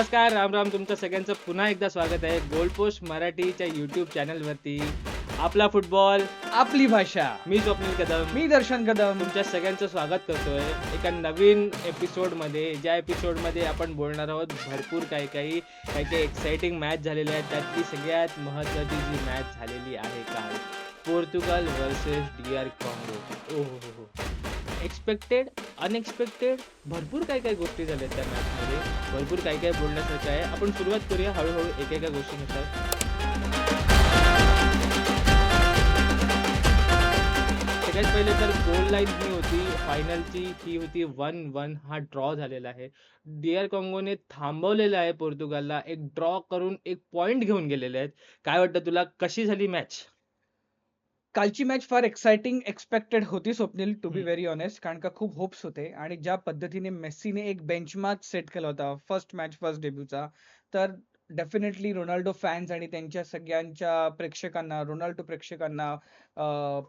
नमस्कार, राम राम. तुमचं सगळ्यांचं पुन्हा एकदा स्वागत आहे गोल्ड पोस्ट मराठीच्या यूट्यूब चॅनलवरती. आपला फुटबॉल. आपली भाषा. मी स्वप्नील कदम मी दर्शन कदम. तुमच्या सगळ्यांचं स्वागत करतोय एका नवीन एपिसोडमध्ये, ज्या एपिसोडमध्ये आपण बोलणार आहोत भरपूर काही एक्साइटिंग मॅच झालेल्या आहेत. त्यातली सगळ्यात महत्त्वाची जी मॅच झालेली आहे काल, पोर्तुगाल वर्सेस DR कॉंगो. ओ हो. एक्सपेक्टेड, अनएक्सपेक्टेड, भरपूर काही गोष्टी झाल्या त्या मॅचमध्ये. भरपूर काही बोलण्यासारखं आहे. आपण सुरुवात करूया हळूहळू एकेका गोष्टीनुसार. सगळ्यात पहिले तर गोल लाईन ही होती फायनलची, ही होती 1-1. हा ड्रॉ झालेला आहे. DR कॉंगोने थांबवलेलं आहे पोर्तुगालला. एक ड्रॉ करून एक पॉइंट घेऊन गेलेले आहेत. काय वाटतं तुला, कशी झाली मॅच? कालची मॅच फार एक्साइटिंग एक्सपेक्टेड होती स्वप्नील, टू बी हम्म. Very honest. कारण का खूप होप्स होते आणि ज्या पद्धतीने मेस्सीने एक बेंचमार्क सेट केला होता फर्स्ट मॅच फर्स्ट डेब्यूचा, तर डेफिनेटली रोनाल्डो फॅन्स आणि त्यांच्या सगळ्यांच्या प्रेक्षकांना, रोनाल्डो प्रेक्षकांना,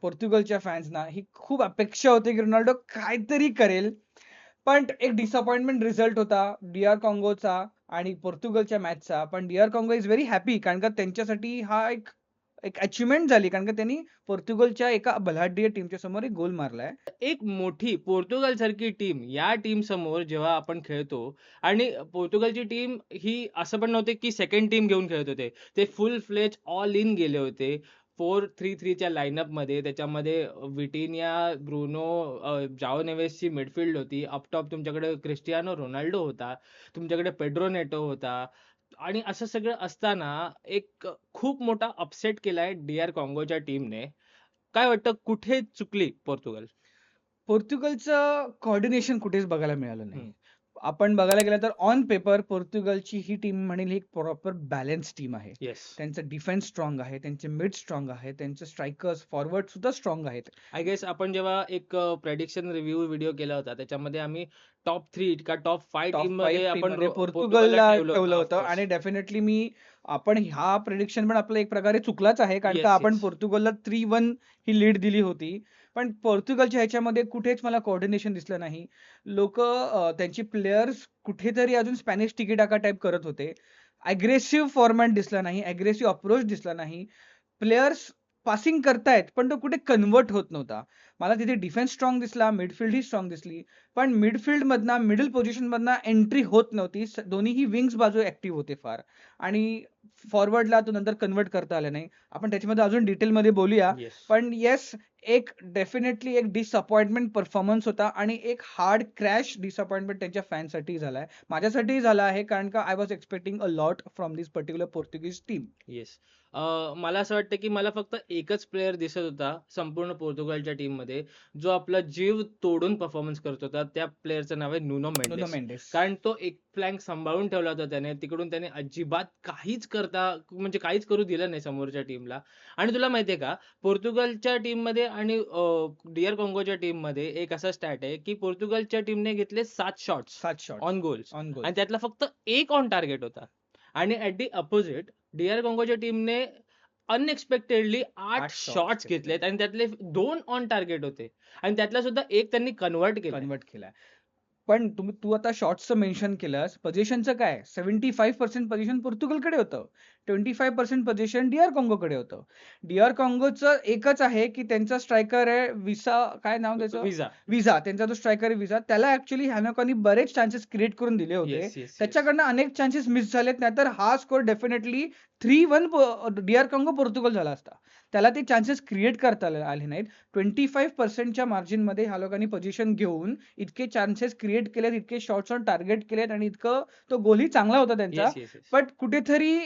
पोर्तुगलच्या फॅन्सना ही खूप अपेक्षा होती की रोनाल्डो काहीतरी करेल. पण एक डिसअपॉइंटमेंट रिझल्ट होता DR कॉंगोचा आणि पोर्तुगलच्या मॅचचा. पण DR Congo is very happy, कारण का त्यांच्यासाठी हा एक एक अचिव्हमेंट झाली, कारण का त्यांनी पोर्तुगलच्या एका बलाढ्य टीमच्या समोर एक गोल मारलाय. एक मोठी पोर्तुगाल सारखी टीम, या टीम समोर जेव्हा आपण खेळतो, आणि पोर्तुगालची टीम ही असं पण नव्हते की सेकंड टीम घेऊन खेळत होते, ते फुल फ्लेज ऑल इन गेले होते 4-3-3 च्या लाईनअप मध्ये. त्याच्यामध्ये विटिनिया, ब्रुनो, जाओ नेवेसची मिडफिल्ड होती. अप टॉप तुमच्याकडे क्रिस्टियानो रोनाल्डो होता, तुमच्याकडे पेड्रो नेटो होता. आणि असं सगळं असताना एक खूप मोठा अपसेट केलाय DR कॉंगोच्या टीमने. काय वाटतं, कुठे चुकली पोर्तुगाल? पोर्तुगलचं कोऑर्डिनेशन कुठेच बघायला मिळालं नाही. हम्म. आपण बघायला गेलं तर ऑन पेपर पोर्तुगलची ही टीम म्हणेल ही प्रॉपर बॅलन्स टीम आहे. येस. त्यांचं डिफेन्स स्ट्रॉंग आहे, त्यांचे मिड स्ट्रॉंग आहे, त्यांचे स्ट्रायकर्स फॉरवर्ड सुद्धा स्ट्रॉंग आहेत. आय गेस आपण जेव्हा एक प्रेडिक्शन रिव्ह्यू व्हिडिओ केला होता, त्याच्यामध्ये आम्ही टॉप 3 का टॉप 5 टॉप टीम 5 मध्ये टीम आपण मध्ये पोर्तुगालला पोर्तुगलला ठेवलं ठेवलं होतं. होतं आणि डेफिनेटली आपण हा प्रेडिक्शन पण आपला एक प्रकारे चुकलाच आहे, कारण Yes, का आपण yes. पोर्तुगलला 3-1 ही लीड दिली होती. पण पोर्तुगलच्या ह्याच्यामध्ये कुठेच मला कोऑर्डिनेशन दिसलं नाही. लोक त्यांची प्लेयर्स कुठेतरी अजून स्पॅनिश टिकी टाका टाईप करत होते. अग्रेसिव्ह फॉर्मॅट दिसला नाही, अग्रेसिव्ह अप्रोच दिसला नाही. प्लेयर्स पासिंग करतायत पण तो कुठे कन्वर्ट होत नव्हता. मला तिथे डिफेन्स स्ट्रॉंग दिसला, मिडफिल्ड ही स्ट्रॉंग दिसली, पण मिडफिल्ड मधनं मिडल पोझिशन मधनं एंट्री होत नव्हती. दोन्हीही विंग्स बाजू ऍक्टिव्ह होते फार, आणि फॉरवर्डला तो नंतर कन्वर्ट करता आला नाही. आपण त्याच्यामध्ये अजून डिटेलमध्ये बोलूया. येस. पण येस, एक डेफिनेटली एक डिसअपॉइंटमेंट परफॉर्मन्स होता आणि एक हार्ड क्रॅश डिसअपॉइंटमेंट त्यांच्या फॅनसाठी झालाय, माझ्यासाठीही झाला आहे, कारण का I was expecting a lot from this particular Portuguese team. Yes. मला असं वाटतं की मला फक्त एकच प्लेअर दिसत होता संपूर्ण पोर्तुगालच्या टीम मध्ये, जो आपला जीव तोडून परफॉर्मन्स करत होता. त्या प्लेअरचं नाव आहे नुनो नुनो मेंडेस. मेंडेस. कारण तो एक फ्लँक सांभाळून ठेवला होता त्याने. तिकडून त्याने अजिबात काहीच करू दिलं नाही समोरच्या टीमला. आणि तुला माहितीये का, पोर्तुगालच्या टीम मध्ये आणि DR कॉंगोच्या टीम मध्ये एक असा स्टॅट आहे की पोर्तुगालच्या टीमने घेतले 7 shots 7 shot on goals, on goal. आणि त्यातला फक्त एक ऑन टार्गेट होता. आणि ऍट दी अपोजिट DR कॉंगोच्या टीमने अनएक्सपेक्टेडली 8 8 shots शॉट्स घेतले. घेतलेत, आणि त्यातले 2 ऑन टार्गेट होते, आणि त्यातला सुद्धा एक त्यांनी कन्वर्ट केलाय. पण तू आता शॉट्सचं मेन्शन केलंस, पोझिशनचं काय? 75% पोझिशन पोर्तुगलकडे होतं, 25% पोझिशन DR कॉंगोकडे होतं. DR कॉंगोचं एकच आहे की त्यांचा स्ट्रायकर आहे विसा, काय नाव त्याचं? विजा. त्यांचा जो स्ट्रायकर आहे विजा, त्याला ऍक्च्युली हॅनॉकानी बरेच चान्सेस क्रिएट करून दिले होते. Yes, yes. त्याच्याकडनं अनेक चान्सेस मिस झालेत, नाहीतर हा score definitely 3-1 DR Congo Portugal झाला असता. त्याला ते चान्सेस क्रिएट करता आले नाहीत. 25%च्या मार्जिन मध्ये ह्या लोकांनी पोझिशन घेऊन इतके चान्सेस क्रिएट केलेत, इतके शॉट्स ऑन टार्गेट केलेत, आणि इतकं तो गोलही चांगला होता त्यांचा. Yes, yes, yes. बट कुठेतरी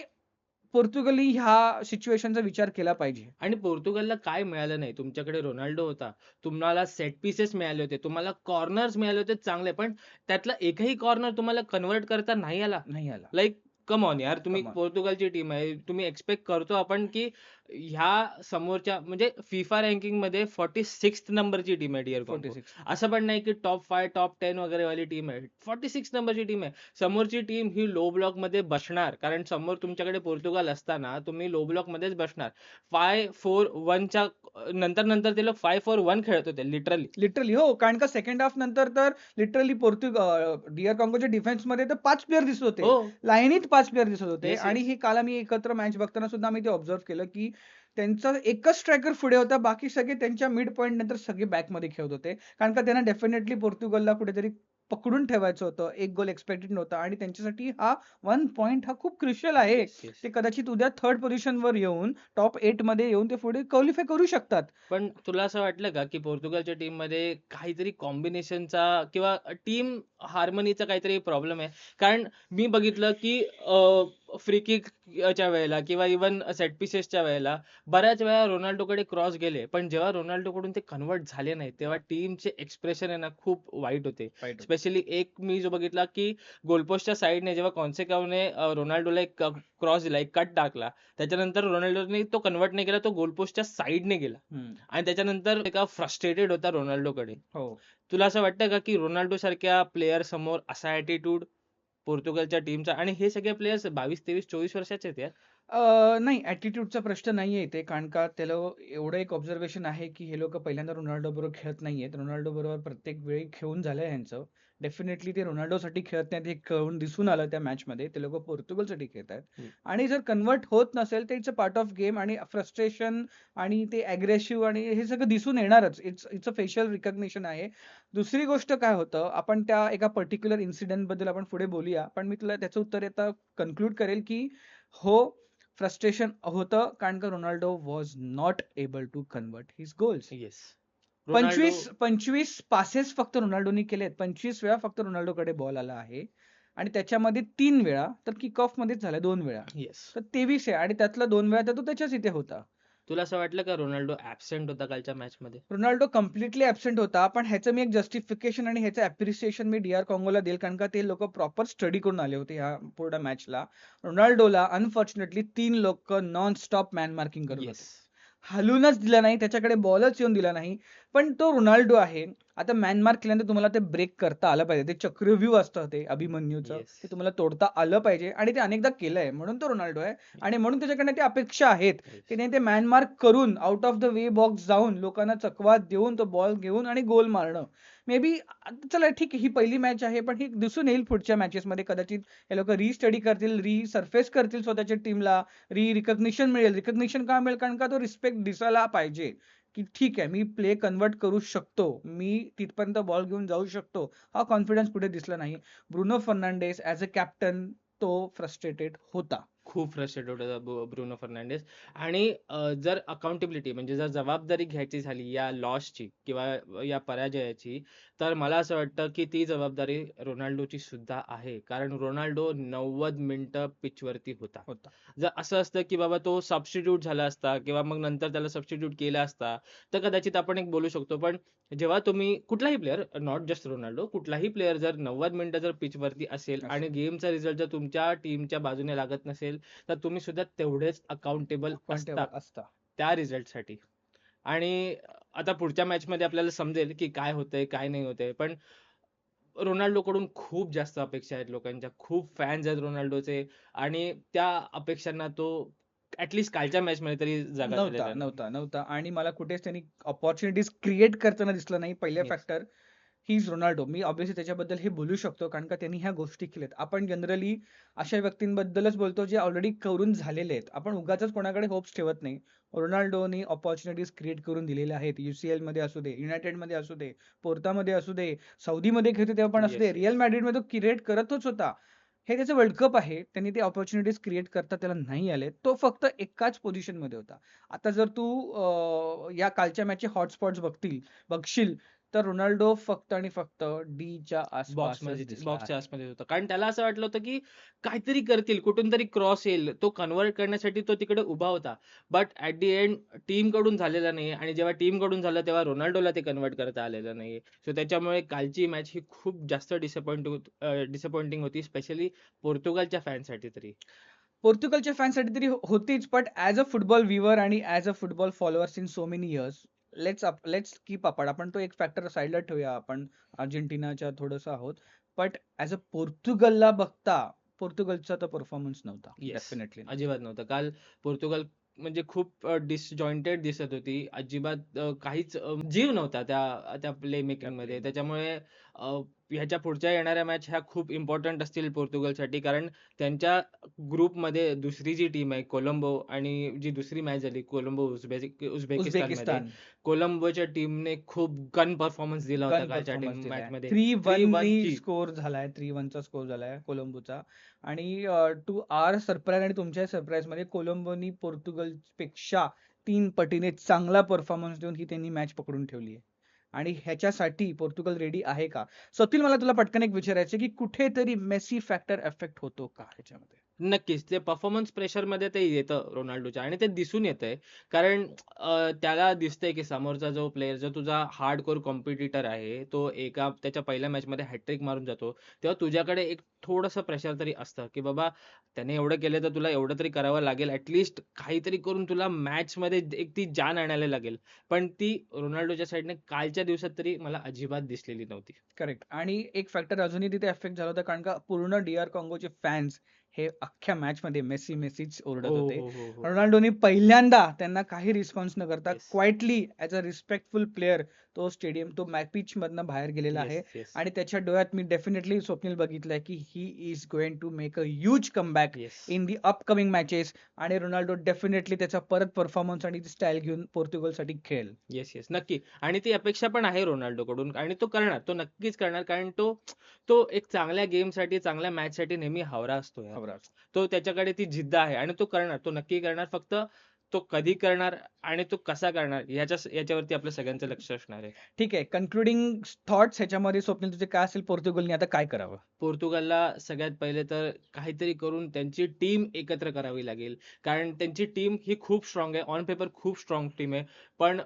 पोर्तुगलनी ह्या सिच्युएशनचा विचार केला पाहिजे. आणि पोर्तुगालला काय मिळालं नाही? तुमच्याकडे रोनाल्डो होता, तुम्हाला सेट पीसेस मिळाले होते, तुम्हाला कॉर्नर्स मिळाले होते चांगले, पण त्यातला एकही कॉर्नर तुम्हाला कन्वर्ट करता नाही आला. नाही आला. लाईक कम ऑन यार, तुम्ही Come on. पोर्तुगालची टीम आहे, तुम्ही एक्सपेक्ट करतो आपण की ह्या समोरच्या म्हणजे फिफा रँकिंगमध्ये 46th नंबरची टीम आहे डिअर कॉन्गो. 46. असं पण नाही की टॉप 5, टॉप 10 वगैरे वाली टीम आहे. 46 नंबरची टीम आहे. समोरची टीम ही लो ब्लॉकमध्ये बसणार. कारण समोर तुमच्याकडे पोर्तुगाल असताना तुम्ही लो ब्लॉकमध्येच बसणार. 5-4-1च्या नंतर ते लोक 5-4-1 खेळत होते लिटरली. लिटरली हो, कारण का सेकंड हाफ नंतर तर लिटरली डिअर कॉन्गोच्या डिफेन्समध्ये तर 5 प्लेयर दिसत होते. हो. लाईनीत 5 प्लेयर दिसत होते येस, आणि येस. हे काल आम्ही एकत्र मॅच बघताना सुद्धा आम्ही ते ऑब्झर्व्ह केलं, की त्यांचा एकच स्ट्रायकर पुढे होता. बाकी सगळे त्यांच्या मिड पॉइंट नंतर सगळे बॅकमध्ये खेळत होते. कारण का त्यांना डेफिनेटली पोर्तुगलला कुठेतरी पकडून ठेवायचं होतं. 1 गोल एक्सपेक्टेड नव्हता आणि त्यांच्यासाठी हा 1 पॉइंट हा खूप क्रुशियल आहे. Yes, yes. ते कदाचित उद्या 3rd पोझिशनवर येऊन टॉप 8 मध्ये येऊन ते पुढे क्वालिफाय करू शकतात. पण तुला असं वाटलं का, की पोर्तुगालच्या टीममध्ये काहीतरी कॉम्बिनेशनचा किंवा टीम हार्मनीचा काहीतरी प्रॉब्लेम आहे? कारण मी बघितलं, की फ्री किकच्या वेळेला किंवा इव्हन सेट पीसेसच्या वेळेला बऱ्याच वेळा रोनाल्डोकडे क्रॉस गेले. पण जेव्हा रोनाल्डोकडून ते कन्व्हर्ट झाले नाहीत, तेव्हा टीमचे एक्सप्रेशन आहे ना खूप वाईट होते. स्पेशली एक मी जो बघितला, की गोलपोस्टच्या साइडने जेव्हा कॉन्सेकावने रोनाल्डोला एक क्रॉस दिला, एक कट टाकला. त्याच्यानंतर रोनाल्डोने तो कन्व्हर्ट नाही केला, तो गोलपोस्टच्या साइडने गेला. आणि त्याच्यानंतर एका फ्रस्ट्रेटेड होता रोनाल्डोकडे. हो. तुला असं वाटतं का, की रोनाल्डो सारख्या प्लेयर समोर असा ॲटिट्यूड पोर्तुगलच्या टीमचा आणि हे सगळे प्लेयर्स 22, 23, 24 वर्षाचे आहेत यार. नाही ॲटिट्यूडचा प्रश्न नाहीये इथे. कारण का त्याला एवढं एक ऑब्झर्वेशन आहे, की हे लोकं पहिल्यांदा रोनाल्डो बरोबर खेळत नाहीयेत. रोनाल्डो बरोबर प्रत्येक वेळी खेळून झालंय ह्यांचं. डेफिनेटली ते रोनाल्डोसाठी खेळत नाहीत हे कळून दिसून आलं त्या मॅचमध्ये. ते लोकं पोर्तुगलसाठी खेळतायत. हं. आणि जर कन्व्हर्ट होत नसेल तर it's a part of game आणि फ्रस्ट्रेशन आणि ते अग्रेसिव्ह आणि हे सगळं दिसून येणारच. इट्स अ फेशियल रिकॉग्निशन आहे. दुसरी गोष्ट काय होतं, आपण त्या एका पर्टिक्युलर इन्सिडेंटबद्दल आपण पुढे बोलूया. पण मी तुला त्याचं उत्तर आता कन्क्लूड करेल, की हो, फ्रस्ट्रेशन होतं कारण का Ronaldo was not able to convert his goals. Yes. Ronaldo 25 passes फक्त रोनाल्डोनी केलेत. 25 वेळा फक्त रोनाल्डोकडे बॉल आला आहे आणि त्याच्यामध्ये 3 वेळा तर किक ऑफ मध्येच झाल्या 2 वेळा. येस. तर 23 आहे आणि त्यातला 2 वेळा तर तो त्याच्याच इथे होता. तुला असं वाटलं का रोनाल्डो ॲब्सेंट होता कालच्या मॅचमध्ये? रोनाल्डो कंप्लीटली ॲब्सेंट होता. पण ह्याचं मी एक जस्टिफिकेशन आणि ह्याचं ॲप्रिसिएशन मी डी.आर. काँगोला देईल कारण का ते लोकं प्रॉपर स्टडी करून आले होते ह्या पूर्ण मॅचला. रोनाल्डोला अनफॉर्च्युनेटली 3 लोकं नॉन स्टॉप मॅन मार्किंग करत येस. होते. हलूनच दिला नाही, त्याच्याकडे बॉलच येऊन दिला नाही. पण तो रोनाल्डो आहे. आता मॅन मार्क केल्यानंतर तुम्हाला ते ब्रेक करता आलं पाहिजे. ते चक्रव्यूह असतं ते अभिमन्यूचं. येस. ते तुम्हाला तोडता आलं पाहिजे आणि ते अनेकदा केलंय. म्हणून तो रोनाल्डो आहे आणि म्हणून त्याच्याकडनं त्या अपेक्षा आहेत. येस. त्याने ते मॅन मार्क करून out of the way box जाऊन लोकांना चकवा देऊन तो बॉल घेऊन आणि गोल मारणं. मे बी चला ठीक आहे, ही पहिली मॅच आहे, पण ही दिसून येईल पुढच्या मॅचेसमध्ये कदाचित हे लोकं रिस्टडी करतील, रिसर्फेस करतील स्वतःच्या टीमला, रिकग्निशन मिळेल. रिकग्निशन का मिळेल? कारण का तो रिस्पेक्ट दिसायला पाहिजे, की ठीक आहे मी प्ले कन्व्हर्ट करू शकतो. मी तिथपर्यंत बॉल घेऊन जाऊ शकतो. हा कॉन्फिडन्स कुठे दिसला नाही. Bruno Fernandes as a captain तो फ्रस्ट्रेटेड होता. खूप फ्रस्ट्रेटेड होता ब्रुनो फर्नांडिस आणि जर अकाउंटेबिलिटी म्हणजे जर जबाबदारी घ्यायची झाली या लॉसची किंवा या पराजयाची, तर मला असं वाटतं की ती जबाबदारी रोनाल्डोची सुद्धा आहे. कारण रोनाल्डो 90 मिनिटं पिचवरती होता. होता. जर असं असतं की बाबा तो सबस्टिट्यूट झाला असता किंवा मग नंतर त्याला सबस्टिट्यूट केला असता, तर कदाचित आपण एक बोलू शकतो. पण जेव्हा तुम्ही कुठलाही प्लेयर, नॉट जस्ट रोनाल्डो, कुठलाही प्लेयर जर 90 मिनिटं जर पिचवरती असेल आणि गेमचा रिझल्ट जर तुमच्या टीमच्या बाजूने लागत नसेल, तर तुम्ही सुद्धा तेवढेच अकाउंटेबल असता असता. त्या रिझल्टसाठी. आणि आता पुढच्या मॅचमध्ये आपल्याला समजेल की काय होतंय, काय नाही होतंय. पण रोनाल्डोकडून खूप जास्त अपेक्षा आहेत लोकांच्या. खूप फॅन्स आहेत रोनाल्डोचे आणि त्या अपेक्षांना तो कालच्या मॅचमध्ये तरी जागा दिलेला नाही. नव्हता आणि मला कुठेच त्यांनी अपॉर्च्युनिटीज क्रिएट करताना दिसलं नाही. पहिला Yes. Factor he is Ronaldo. Me obviously त्याच्याबद्दल हे बोलू शकतो कारण का त्यांनी ह्या गोष्टी केल्यात. आपण जनरली अशा व्यक्तींबद्दलच बोलतो जे ऑलरेडी करून झालेले आहेत. आपण उगाचच कोणाकडे होप्स ठेवत नाही. रोनाल्डोनी अपॉर्च्युनिटीज क्रिएट करून दिलेल्या आहेत. UCL मध्ये असू दे, युनायटेडमध्ये असू दे, पोर्तामध्ये असू दे, सौदीमध्ये खेळतो तेव्हा पण असू दे, Yes, रिअल yes. मॅड्रिडमध्ये तो क्रिएट करतच होता. हे त्याचं वर्ल्ड कप आहे. त्यांनी ते अपॉर्च्युनिटीज क्रिएट करता त्याला नाही आले. तो फक्त एकाच पोझिशनमध्ये होता. आता जर तू या कालच्या मॅचचे हॉटस्पॉट्स बघशील तर रोनाल्डो फक्त आणि फक्त डीच्या आसपासच दिसला बॉक्सच्या आहे. आसमध्ये होता. कारण त्याला असं वाटलं होतं, की काहीतरी करतील, कुठून तरी क्रॉस येईल. तो कन्व्हर्ट करण्यासाठी तो तिकडे उभा होता. बट ॲट द एंड टीमकडून झालेला नाही आणि जेव्हा टीमकडून झालं तेव्हा रोनाल्डोला ते कन्व्हर्ट करता आलेलं नाही. सो त्याच्यामुळे कालची मॅच ही खूप जास्त डिसअपॉइंटिंग होती, स्पेशली पोर्तुगालच्या फॅन्ससाठी तरी. पोर्तुगलच्या फॅन्ससाठी तरी होतीच, but as a football viewer आणि as a football followers in so many years, let's keep apart. आपण तो एक फॅक्टर साईडला ठेवूया. आपण अर्जेंटिनाच्या थोडंसं आहोत. बट ॲज अ पोर्तुगलला बघता, पोर्तुगलचा तर परफॉर्मन्स नव्हता. येस. डेफिनेटली नव्हता. अजिबात नव्हतं. काल पोर्तुगाल म्हणजे खूप डिसजॉइंटेड दिसत होती. अजिबात काहीच जीव नव्हता त्या त्या प्ले मेकिंगमध्ये. त्याच्यामुळे ह्याच्या पुढच्या येणाऱ्या मॅच ह्या खूप इम्पॉर्टंट असतील पोर्तुगलसाठी. कारण त्यांच्या ग्रुपमध्ये दुसरी जी टीम आहे कोलंबो आणि जी दुसरी मॅच झाली कोलंबो उझबेकिस्तानमध्ये. उझबेकिस्तान कोलंबोच्या टीमने खूप गन परफॉर्मन्स दिला होता गन कालच्या परफॉर्मन्स दिलाय. मॅचमध्ये. 3-1 3-1 नी ची. स्कोर झालाय. 3-1 चा स्कोर झालाय कोलंबोचा. आणि टू आवर सरप्राईज आणि तुमच्या सरप्राईजमध्ये कोलंबोनी पोर्तुगलपेक्षा 3 पटीने चांगला परफॉर्मन्स देऊन ही त्यांनी मॅच पकडून ठेवली आहे. आणि ह्याच्यासाठी पोर्तुगल रेडी आहे का? स्वप्नील, मला तुला पटकन एक विचारायचं की कुठेतरी मेसी फॅक्टर इफेक्ट होतो का ह्याच्यामध्ये? नक्कीच. ते परफॉर्मन्स प्रेशरमध्ये ते येतं रोनाल्डोच्या आणि ते दिसून येतंय. कारण त्याला दिसतंय की समोरचा जो प्लेयर जो तुझा हार्डकोर कॉम्पिटिटर आहे, तो त्याच्या पहिल्या मॅचमध्ये हॅट्रिक मारून जातो. तेव्हा तुझ्याकडे एक थोडंसं प्रेशर तरी असतं, की बाबा त्याने एवढं केलं तर तुला एवढं तरी करावं लागेल. काहीतरी करून तुला मॅचमध्ये एक ती जान आणायला लागेल. पण ती रोनाल्डोच्या साइडने कालच्या दिवसात तरी मला अजिबात दिसलेली नव्हती. करेक्ट. आणि एक फॅक्टर अजूनही तिथे इफेक्ट झाला होता, कारण का पूर्ण डी.आर. काँगोचे फॅन्स हे अख्ख्या मॅचमध्ये मेसीच ओरडत हो, होते. हो, हो, हो. रोनाल्डोनी पहिल्यांदा त्यांना काही रिस्पॉन्स न करता yes. Quietly as a respectful player तो पिच मधनं बाहेर गेलेला आहे. Yes, yes. आणि त्याच्या डोळ्यात मी डेफिनेटली स्वप्नील बघितलंय की he is going to make a huge comeback yes. In the upcoming matches. आणि रोनाल्डो डेफिनेटली त्याचा परत परफॉर्मन्स आणि स्टाईल घेऊन पोर्तुगलसाठी खेळेल. Yes, yes. नक्की. आणि ती अपेक्षा पण आहे रोनाल्डोकडून आणि तो करणार. तो नक्कीच करणार कारण तो तो एक चांगल्या गेमसाठी, चांगल्या मॅचसाठी नेहमी हावरा असतो यार. खबराच. तो त्याच्याकडे ती जिद्द आहे आणि तो करणार. तो नक्की करणार. फक्त तो कधी करणार आणि तो कसा करणार याच्यावरती आपलं सगळ्यांचं लक्ष असणार आहे. ठीक आहे. कन्क्लुडिंग थॉट्स ह्याच्यामध्ये स्वप्नील तुझे काय असेल, पोर्तुगलने आता काय करावं? पोर्तुगालला सगळ्यात पहिले तर काहीतरी करून त्यांची टीम एकत्र करावी लागेल. कारण त्यांची टीम ही खूप स्ट्रॉंग आहे. ऑन पेपर खूप स्ट्रॉंग टीम आहे. पण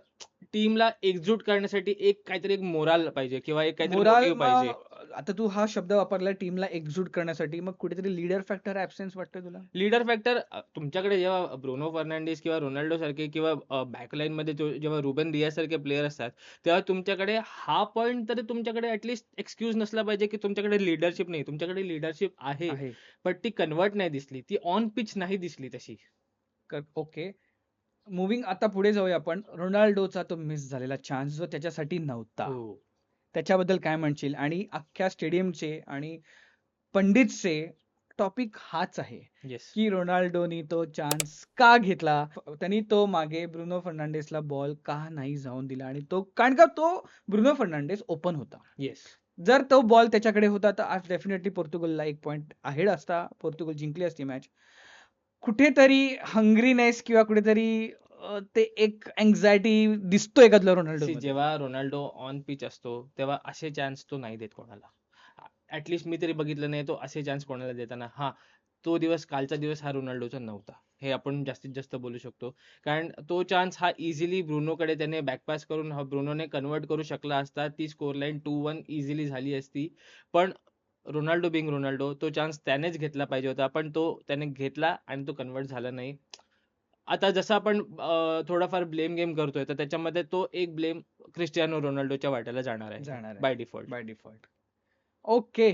टीमला एकजूट करण्यासाठी काहीतरी एक मोराल पाहिजे किंवा एक काहीतरी मोराल मोटिव्ह पाहिजे. आता तू हा शब्द वापरला टीमला एकजूट करण्यासाठी, मग कुठेतरी लीडर फॅक्टर ॲब्सेन्स वाटतोय तुला? लीडर फॅक्टर तुमच्याकडे जेव्हा ब्रुनो फर्नांडिस किंवा रोनाल्डो सारखे किंवा बॅकलाईनमध्ये जेव्हा रुबेन दियास सारखे प्लेयर असतात, तेव्हा तुमच्याकडे हा पॉइंट तरी तुमच्याकडे ॲटलीस्ट एक्सक्यूज नसला पाहिजे, की तुमच्याकडे लीडरशिप नाही. तुमच्याकडे लीडरशिप आहे, आहे. पण ती कन्व्हर्ट नाही दिसली. ती ऑन पिच नाही दिसली तशी. ओके. मूव्हिंग आता पुढे जाऊया आपण. रोनाल्डोचा तो मिस झालेला चान्स जो त्याच्यासाठी नव्हता. हो. त्याच्याबद्दल काय म्हणशील? आणि अख्ख्या स्टेडियमचे आणि पंडितचे टॉपिक हाच आहे, येस. की रोनाल्डोनी तो चान्स का घेतला? त्यांनी तो मागे ब्रुनो फर्नांडिसला बॉल का नाही जाऊन दिला? आणि कारण का तो ब्रुनो फर्नांडिस ओपन होता. येस. जर तो बॉल त्याच्याकडे होता तर आज डेफिनेटली पोर्तुगलला 1 पॉइंट अहेड असता. पोर्तुगल जिंकली असती मॅच. कुठेतरी हंग्रीनेस किंवा कुठेतरी ते एक अँक्झायटी दिसतोय का तुला रोनाल्डोमध्ये? जेव्हा रोनाल्डो ऑन पिच असतो, तेव्हा असे चान्स तो नाही देत कोणाला. ॲटलीस्ट मी तरी बघितलं नाही तो असे चान्स कोणाला देताना. हां, कालचा दिवस हा रोनाल्डोचा नव्हता. हे आपण जास्तीत जास्त बोलू शकतो. कारण तो चान्स हा इझिली ब्रुनोकडे त्याने बॅकपास करून ब्रुनोने कन्व्हर्ट करू शकला असता. ती स्कोर लाईन 2-1 इझिली झाली असती. पण रोनाल्डो बिंग रोनाल्डो तो चान्स त्यानेच घेतला पाहिजे होता. पण त्याने घेतला आणि तो कन्व्हर्ट झाला नाही. आता जसं आपण थोडाफार ब्लेम गेम करतोय, तर त्याच्यामध्ये तो एक ब्लेम क्रिस्टियानो रोनाल्डोच्या वाट्याला जाणार आहे जाणार आहे by default. By default. Okay.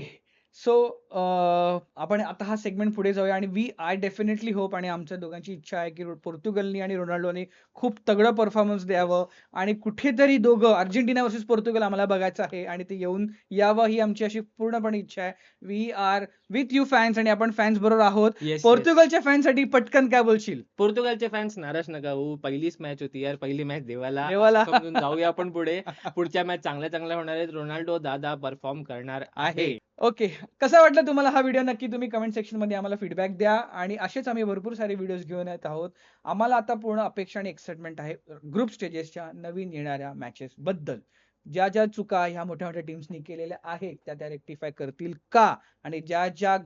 So आपण आता हा सेगमेंट पुढे जाऊया. आणि आय डेफिनेटली होप, आणि आमच्या दोघांची इच्छा आहे, की पोर्तुगलनी आणि रोनाल्डोनी खूप तगडं परफॉर्मन्स द्यावं. आणि कुठेतरी दोघं अर्जेंटिना वर्सेस पोर्तुगल आम्हाला बघायचं आहे आणि ते येऊन यावं, ही आमची अशी पूर्णपणे इच्छा आहे. We are with you fans, आणि आपण फॅन्स बरोबर आहोत. येस. पोर्तुगलच्या फॅन्ससाठी पटकन काय बोलशील? पोर्तुगालचे फॅन्स नाराज नका होऊ. पहिलीच मॅच होती यार. पहिली मॅच देवाला देवाला. असं समजून जाऊया आपण पुढे. पुढच्या मॅच चांगल्या होणार आहेत. रोनाल्डो दादा परफॉर्म करणार आहे. ओके. कसा वाटला तुम्हाला हा व्हिडिओ? नक्की तुम्ही कमेंट सेक्शनमध्ये आम्हाला फीडबॅक द्या. आणि असेच आम्ही भरपूर सारे व्हिडिओज घेऊन येत आहोत. आम्हाला आता पूर्ण अपेक्षा आणि एक्साइटमेंट आहे ग्रुप स्टेजेसच्या नवीन येणाऱ्या मॅचेस बद्दल. ज्या चुका ह्या मोठ्या टीम्सनी केलेल्या आहेत त्या रेक्टिफाय करतील का? आणि ज्या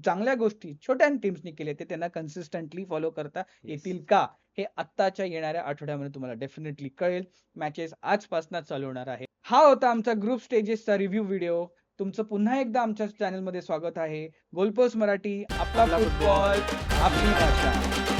चांगल्या गोष्टी छोट्या टीम्सनी केल्या ते त्यांना कन्सिस्टंटली फॉलो करता येतील का? हे आत्ताच्या येणाऱ्या आठवड्यामध्ये तुम्हाला डेफिनेटली कळेल. मॅचेस आजपासून चालू होणार आहे. हा होता आमचा ग्रुप स्टेजेसचा रिव्ह्यू व्हिडिओ. तुमचं पुन्हा एकदा आमच्या चॅनलमध्ये स्वागत आहे. गोलपोस्ट मराठी, आपला आपला फुटबॉल, फुटबॉल आपली भाषा.